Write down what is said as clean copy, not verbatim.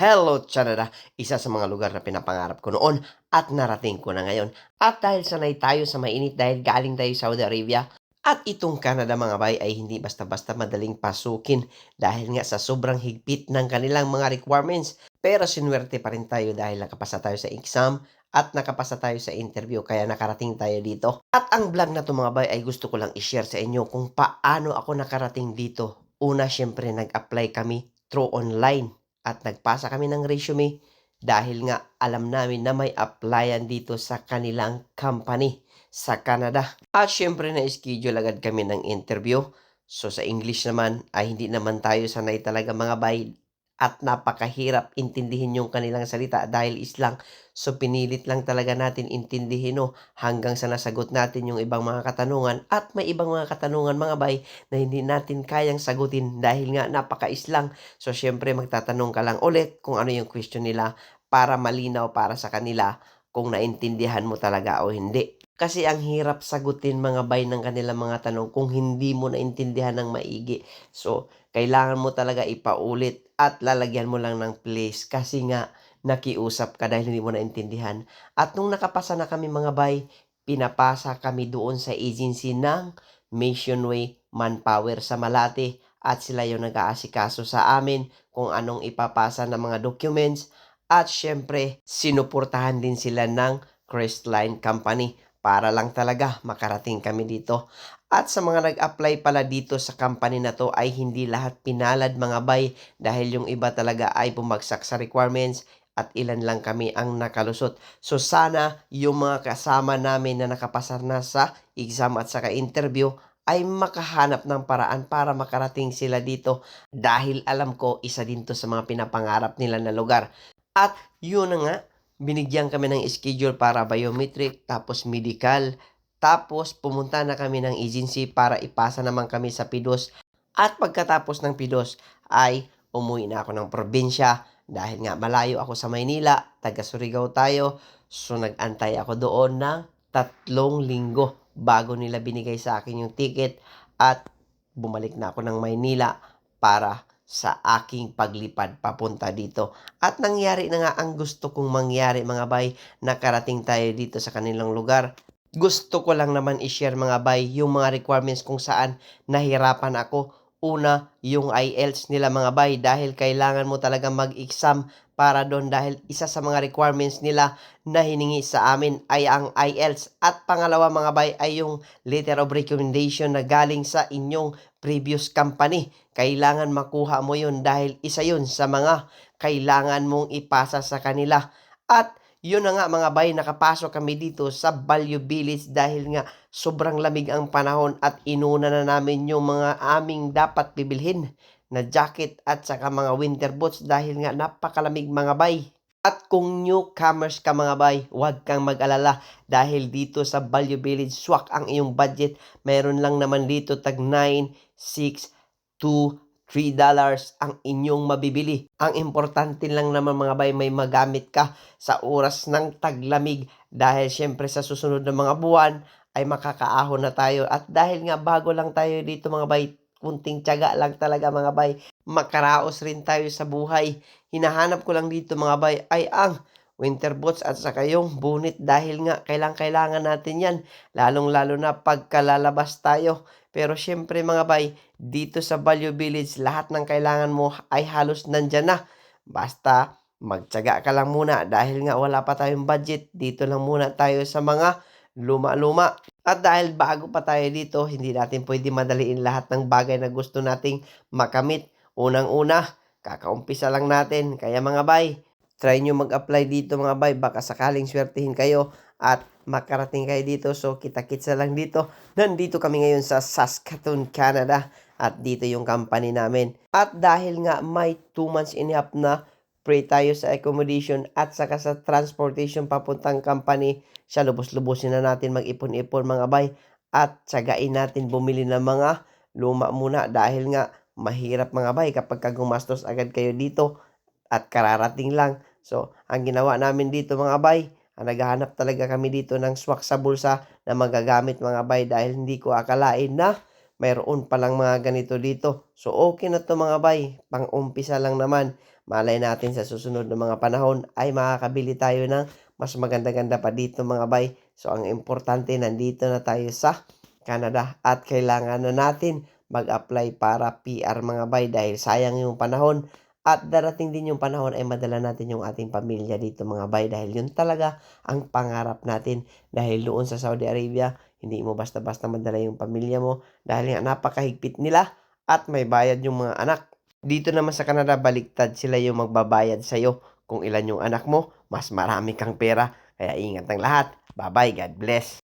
Hello, Canada! Isa sa mga lugar na pinapangarap ko noon at narating ko na ngayon. At dahil sanay tayo sa mainit dahil galing tayo sa Saudi Arabia, at itong Canada mga bay ay hindi basta-basta madaling pasukin dahil nga sa sobrang higpit ng kanilang mga requirements. Pero sinuwerte pa rin tayo dahil nakapasa tayo sa exam at nakapasa tayo sa interview kaya nakarating tayo dito. At ang vlog na to mga bay ay gusto ko lang i-share sa inyo kung paano ako nakarating dito. Una, syempre nag-apply kami through online at nagpasa kami ng resume dahil nga alam namin na may applyan dito sa kanilang company sa Canada. At syempre na-schedule agad kami ng interview. So sa English naman ay hindi naman tayo sanay talaga mga bay at napakahirap intindihin yung kanilang salita dahil islang. So pinilit lang talaga natin intindihin no, hanggang sa nasagot natin yung ibang mga katanungan at may ibang mga katanungan mga bay na hindi natin kayang sagutin dahil nga napaka-islang. So syempre magtatanong ka lang ulit kung ano yung question nila para malinaw para sa kanila kung naintindihan mo talaga o hindi. Kasi ang hirap sagutin mga bay ng kanilang mga tanong kung hindi mo naintindihan ng maigi. So, kailangan mo talaga ipaulit at lalagyan mo lang ng place kasi nga nakiusap ka dahil hindi mo naintindihan. At nung nakapasa na kami mga bay, pinapasa kami doon sa agency ng Missionway Manpower sa Malate at sila yung nag-aasikaso sa amin kung anong ipapasa ng mga documents at syempre sinuportahan din sila ng Crestline Company para lang talaga makarating kami dito. At sa mga nag-apply pala dito sa company na to ay hindi lahat pinalad mga bay dahil yung iba talaga ay bumagsak sa requirements at ilan lang kami ang nakalusot. So sana yung mga kasama namin na nakapasar na sa exam at saka interview ay makahanap ng paraan para makarating sila dito dahil alam ko isa din to sa mga pinapangarap nila na lugar. At yun na nga, binigyan kami ng schedule para biometric, tapos medical, tapos pumunta na kami ng agency para ipasa naman kami sa PIDOS. At pagkatapos ng PIDOS ay umuwi na ako ng probinsya dahil nga malayo ako sa Maynila, taga Surigao tayo. So nag-antay ako doon ng 3 linggo bago nila binigay sa akin yung ticket at bumalik na ako ng Maynila para sa aking paglipad papunta dito. At nangyari na nga ang gusto kong mangyari mga bay, nakarating tayo dito sa kanilang lugar. Gusto ko lang naman i-share mga bay yung mga requirements kung saan nahirapan ako. Una, yung IELTS nila mga bay dahil kailangan mo talaga mag-exam para doon dahil isa sa mga requirements nila na hiningi sa amin ay ang IELTS. At pangalawa mga bay ay yung letter of recommendation na galing sa inyong previous company. Kailangan makuha mo yun dahil isa yun sa mga kailangan mong ipasa sa kanila. At yun na nga mga bay, nakapasok kami dito sa Value Village dahil nga sobrang lamig ang panahon at inuna na namin yung mga aming dapat bibilhin na jacket at saka mga winter boots dahil nga napakalamig mga bay. At kung newcomers ka mga bay, huwag kang mag-alala dahil dito sa Value Village, swak ang iyong budget. Meron lang naman dito tag 9, 6, to $3 ang inyong mabibili. Ang importante lang naman mga bay, may magamit ka sa oras ng taglamig dahil syempre sa susunod na mga buwan ay makakaahon na tayo. At dahil nga bago lang tayo dito mga bay, kunting tiyaga lang talaga mga bay, makaraos rin tayo sa buhay. Hinahanap ko lang dito mga bay ay ang winter boots at saka yung bunit dahil nga kailangan natin yan. Lalong-lalo na pagkalalabas tayo. Pero syempre mga bay, dito sa Value Village, lahat ng kailangan mo ay halos nandyan na. Basta magtiyaga ka lang muna dahil nga wala pa tayong budget. Dito lang muna tayo sa mga luma-luma. At dahil bago pa tayo dito, hindi natin pwede madaliin lahat ng bagay na gusto nating makamit. Unang-una, kakaumpisa lang natin. Kaya mga bay, try nyo mag-apply dito mga bay. Baka sakaling swertihin kayo at makarating kayo dito. So kita-kits na lang dito. Nandito kami ngayon sa Saskatoon, Canada. At dito yung company namin. At dahil nga may 2 months and a half na free tayo sa accommodation at saka sa transportation papuntang company, siya lubos-lubosin na natin mag-ipon-ipon mga bay. At tsagain natin bumili ng mga luma muna dahil nga mahirap mga bay kapag gumastos agad kayo dito at kararating lang. So, ang ginawa namin dito mga bay, naghahanap talaga kami dito ng swak sa bulsa na magagamit mga bay dahil hindi ko akalain na mayroon palang mga ganito dito. So, okay na to mga bay. Pang-umpisa lang naman. Malay natin sa susunod na mga panahon ay makakabili tayo ng mas maganda-ganda pa dito mga bay. So ang importante nandito na tayo sa Canada at kailangan na natin mag-apply para PR mga bay dahil sayang yung panahon at darating din yung panahon ay madala natin yung ating pamilya dito mga bay dahil yun talaga ang pangarap natin dahil doon sa Saudi Arabia hindi mo basta-basta madala yung pamilya mo dahil nga napakahigpit nila at may bayad yung mga anak. Dito naman sa Canada baliktad sila yung magbabayad sa'yo kung ilan yung anak mo, mas marami kang pera. Kaya ingat ang lahat. Bye-bye, God bless.